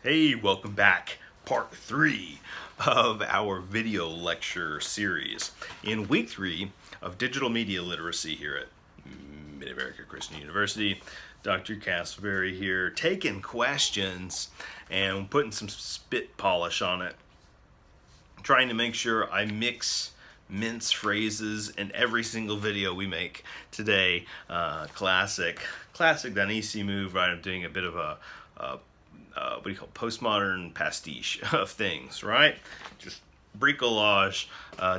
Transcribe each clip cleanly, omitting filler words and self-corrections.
Hey, welcome back. Part 3 of our video lecture series. In week 3 of digital media literacy here at Mid-America Christian University, Dr. Castleberry here taking questions and putting some spit polish on it. Trying to make sure I mince phrases in every single video we make today. Classic Danisi move, right? I'm doing a bit of a what do you call it? Postmodern pastiche of things, right? Just bricolage,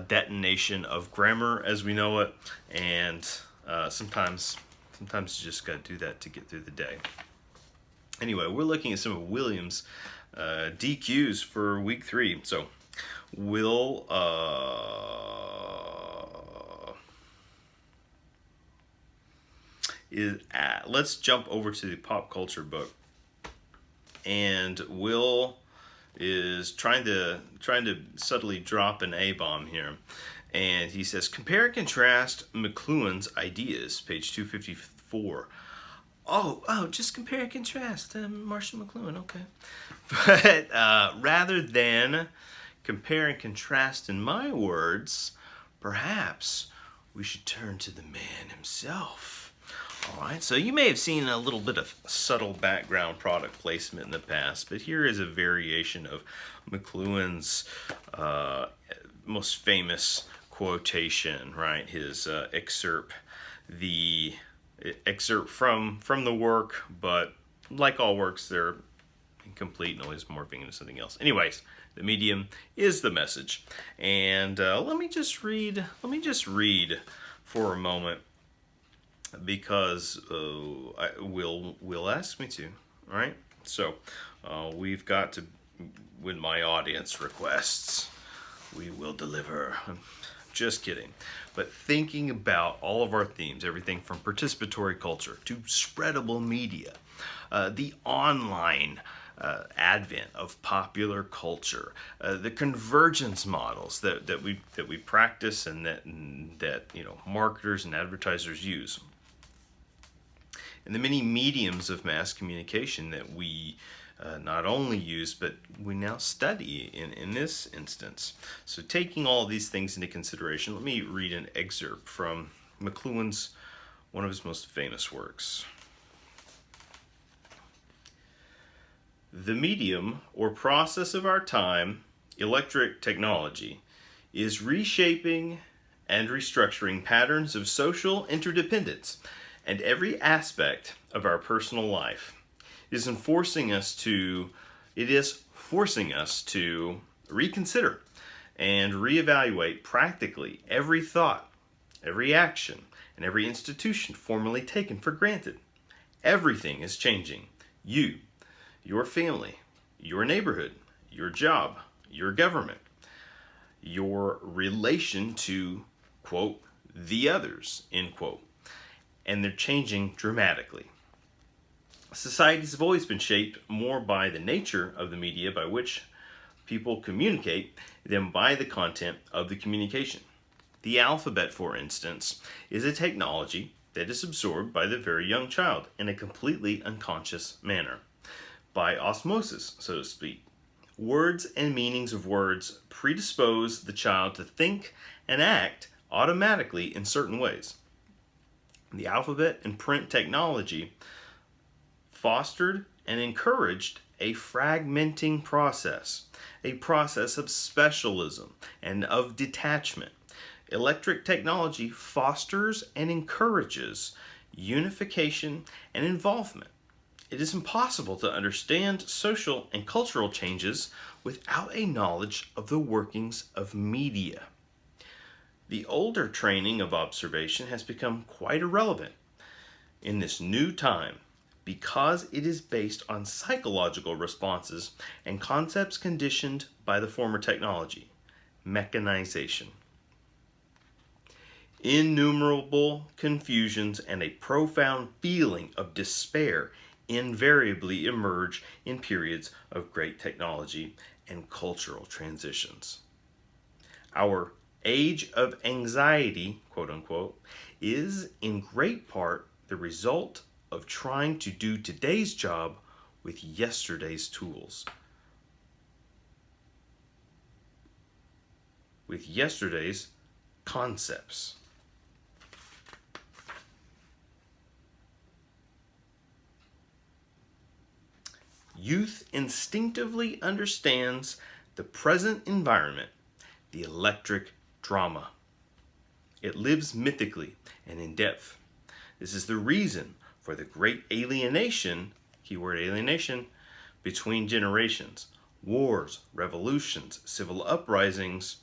detonation of grammar as we know it, and sometimes you just got to do that to get through the day. Anyway, we're looking at some of Williams' DQs for week 3. So we'll let's jump over to the pop culture book. And Will is trying to subtly drop an A-bomb here. And he says, compare and contrast McLuhan's ideas, page 254. Oh, just compare and contrast Marshall McLuhan, okay. But rather than compare and contrast in my words, perhaps we should turn to the man himself. All right, so you may have seen a little bit of subtle background product placement in the past, but here is a variation of McLuhan's most famous quotation, right? His excerpt from the work, but like all works, they're incomplete and always morphing into something else. Anyways, the medium is the message, and let me just read for a moment, because Will ask me to. All right, so we've got to, when my audience requests, we will deliver. I'm just kidding. But thinking about all of our themes, everything from participatory culture to spreadable media, the online advent of popular culture, the convergence models that we practice and that marketers and advertisers use, and the many mediums of mass communication that we not only use, but we now study in this instance. So taking all of these things into consideration, let me read an excerpt from McLuhan's, one of his most famous works. The medium or process of our time, electric technology, is reshaping and restructuring patterns of social interdependence and every aspect of our personal life. It is forcing us to reconsider and reevaluate practically every thought, every action, and every institution formerly taken for granted. Everything is changing. You, your family, your neighborhood, your job, your government, your relation to, quote, the others, end quote. And they're changing dramatically. Societies have always been shaped more by the nature of the media by which people communicate than by the content of the communication. The alphabet, for instance, is a technology that is absorbed by the very young child in a completely unconscious manner, by osmosis, so to speak. Words and meanings of words predispose the child to think and act automatically in certain ways. The alphabet and print technology fostered and encouraged a fragmenting process, a process of specialism and of detachment. Electric technology fosters and encourages unification and involvement. It is impossible to understand social and cultural changes without a knowledge of the workings of media. The older training of observation has become quite irrelevant in this new time because it is based on psychological responses and concepts conditioned by the former technology, mechanization. Innumerable confusions and a profound feeling of despair invariably emerge in periods of great technology and cultural transitions. Our age of anxiety, quote unquote, is in great part the result of trying to do today's job with yesterday's tools. With yesterday's concepts. Youth instinctively understands the present environment, the electric drama. It lives mythically and in depth. This is the reason for the great alienation, keyword alienation, between generations. Wars, revolutions, civil uprisings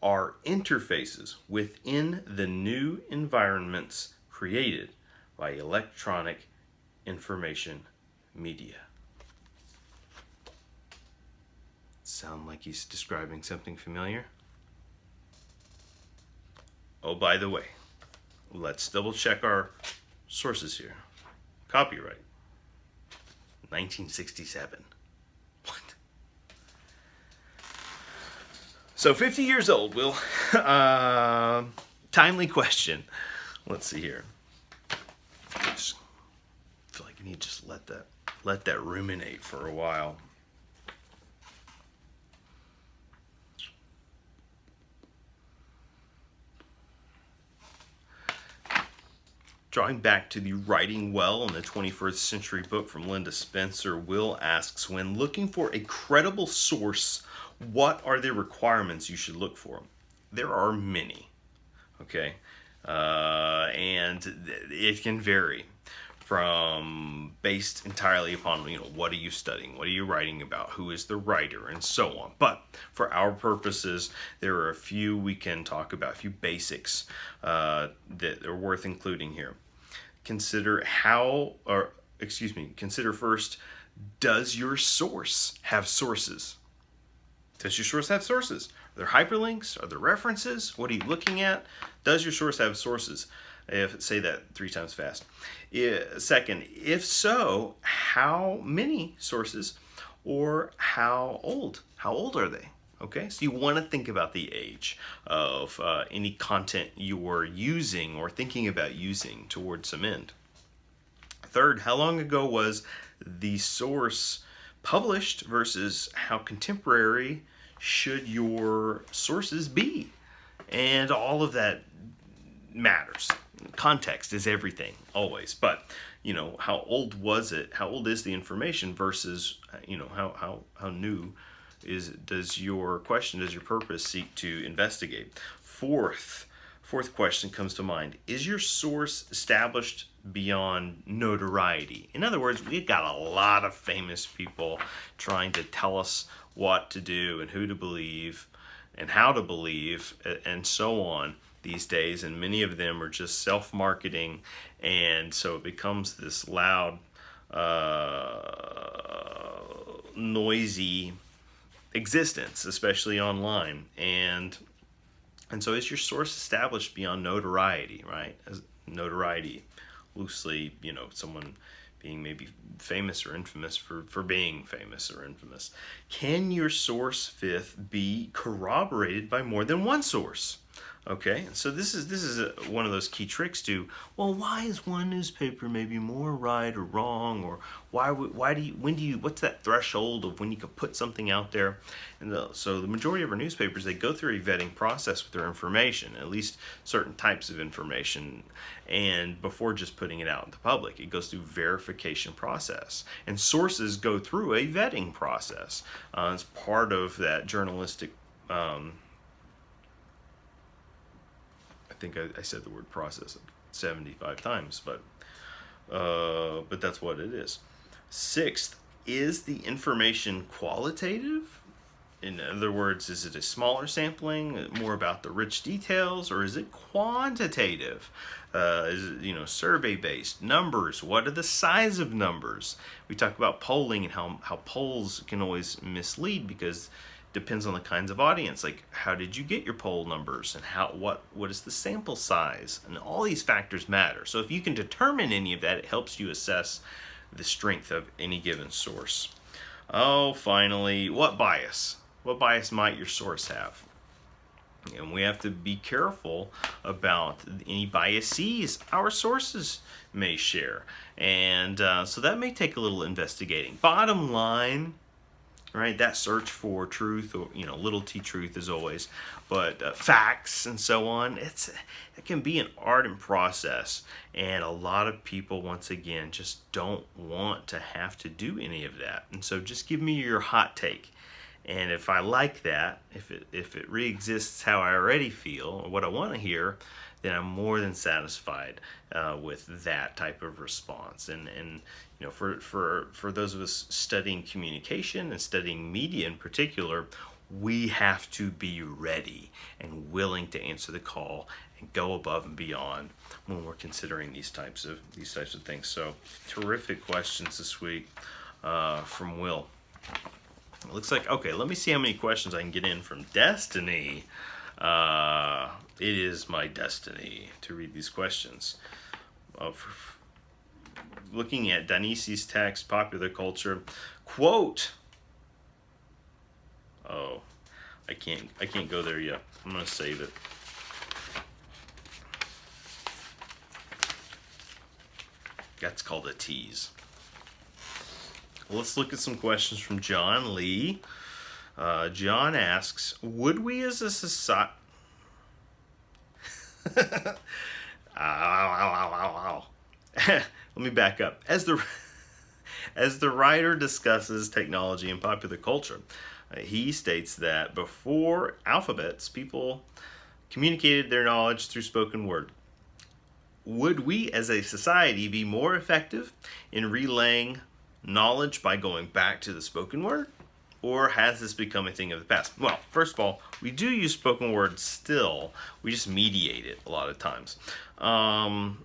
are interfaces within the new environments created by electronic information media. Sound like he's describing something familiar? Oh, by the way, let's double check our sources here. Copyright 1967. What? So 50 years old, Will. Timely question. Let's see here. I just feel like I need to just let that ruminate for a while. Drawing back to the Writing Well in the 21st Century book from Linda Spencer, Will asks, when looking for a credible source, what are the requirements you should look for? There are many, okay? And it can vary from based entirely upon, what are you studying? What are you writing about? Who is the writer? And so on. But for our purposes, there are a few we can talk about, a few basics that are worth including here. Consider first, does your source have sources? Does your source have sources? Are there hyperlinks? Are there references? What are you looking at? Does your source have sources? Say that 3 times fast. Second, if so, how many sources or how old? How old are they? Okay, so you want to think about the age of any content you are using or thinking about using towards some end. Third, how long ago was the source published versus how contemporary should your sources be? And all of that matters. Context is everything, always. But, how old was it? How old is the information versus, how new does your purpose seek to investigate? Fourth question comes to mind. Is your source established beyond notoriety? In other words, we've got a lot of famous people trying to tell us what to do and who to believe and how to believe and so on these days, and many of them are just self-marketing, and so it becomes this loud, noisy existence, especially online. And so is your source established beyond notoriety, right? As notoriety, loosely, someone being maybe famous or infamous for being famous or infamous. Can your source, fifth, be corroborated by more than one source? Okay, so this is one of those key tricks to, well, why is one newspaper maybe more right or wrong, or what's that threshold of when you could put something out there? And so the majority of our newspapers, they go through a vetting process with their information, at least certain types of information, and before just putting it out in the public, it goes through verification process, and sources go through a vetting process. It's part of that journalistic. I think I said the word process 75 times, but that's what it is. Sixth, is the information qualitative? In other words, is it a smaller sampling, more about the rich details, or is it quantitative? Is it, survey-based numbers? What are the size of numbers? We talk about polling and how polls can always mislead because depends on the kinds of audience. Like, how did you get your poll numbers, and what is the sample size? And all these factors matter. So if you can determine any of that, it helps you assess the strength of any given source. Oh, finally, what bias? What bias might your source have? And we have to be careful about any biases our sources may share. And so that may take a little investigating. Bottom line, right, that search for truth, or little t truth as always, but facts and so on, it can be an ardent process. And a lot of people, once again, just don't want to have to do any of that. And so just give me your hot take. And if I like that, if it re-exists how I already feel, or what I want to hear, then I'm more than satisfied with that type of response. And for those of us studying communication and studying media in particular, we have to be ready and willing to answer the call and go above and beyond when we're considering these types of things. So, terrific questions this week from Will. It looks like, okay, let me see how many questions I can get in from Destiny. It is my destiny to read these questions. Looking at Donice's text, popular culture, quote. Oh, I can't go there yet. I'm going to save it. That's called a tease. Let's look at some questions from John Lee. John asks, would we as a society... Let me back up. As the writer discusses technology and popular culture, he states that before alphabets, people communicated their knowledge through spoken word. Would we as a society be more effective in relaying knowledge by going back to the spoken word, or has this become a thing of the past? Well, first of all, we do use spoken word still. We just mediate it a lot of times. And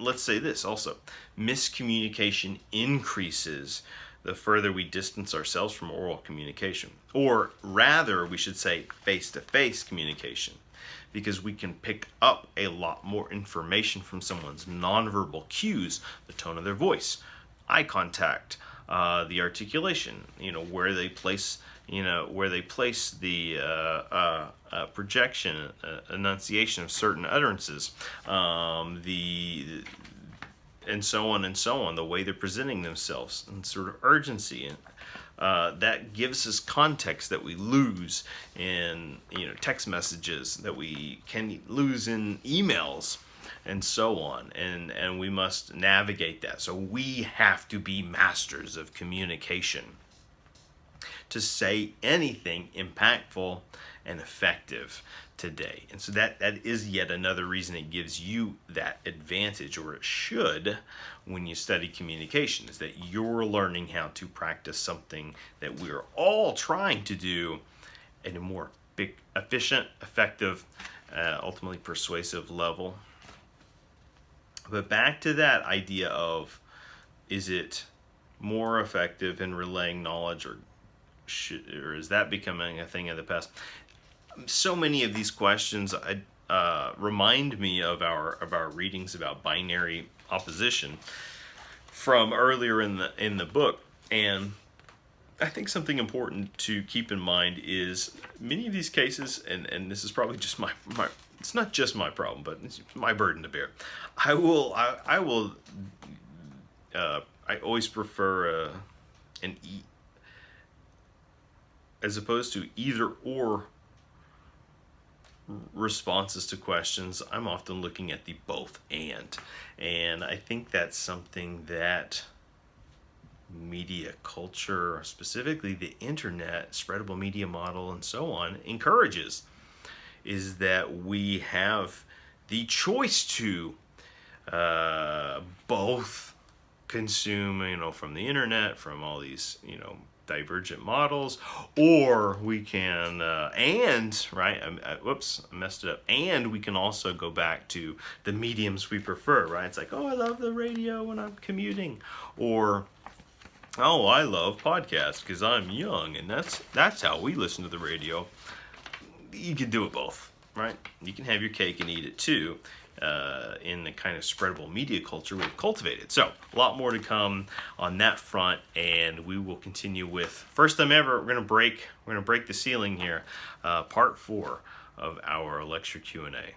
let's say this also. Miscommunication increases the further we distance ourselves from oral communication. Or rather, we should say face-to-face communication, because we can pick up a lot more information from someone's nonverbal cues, the tone of their voice, eye contact, the articulation, where they place the projection, enunciation of certain utterances, and so on, the way they're presenting themselves, and sort of urgency. That gives us context that we lose in text messages, that we can lose in emails, and so on. And we must navigate that. So we have to be masters of communication to say anything impactful and effective today. And so that is yet another reason it gives you that advantage, or it should, when you study communication, is that you're learning how to practice something that we're all trying to do at a more efficient, effective, ultimately persuasive level. But back to that idea of, is it more effective in relaying knowledge, or is that becoming a thing of the past? So many of these questions remind me of our readings about binary opposition from earlier in the book, and I think something important to keep in mind is many of these cases, and this is probably just my it's not just my problem, but it's my burden to bear. I always prefer an as opposed to either or responses to questions. I'm often looking at the both and I think that's something that media culture, specifically the internet, spreadable media model, and so on, encourages, is that we have the choice to both consume, from the internet, from all these, divergent models, or we can, right, I messed it up, and we can also go back to the mediums we prefer, right? It's like, I love the radio when I'm commuting, or, I love podcasts because I'm young, and that's how we listen to the radio. You can do it both, right? You can have your cake and eat it too. in the kind of spreadable media culture we've cultivated. So a lot more to come on that front, and we will continue with first time ever. We're gonna break the ceiling here, part 4 of our lecture Q&A.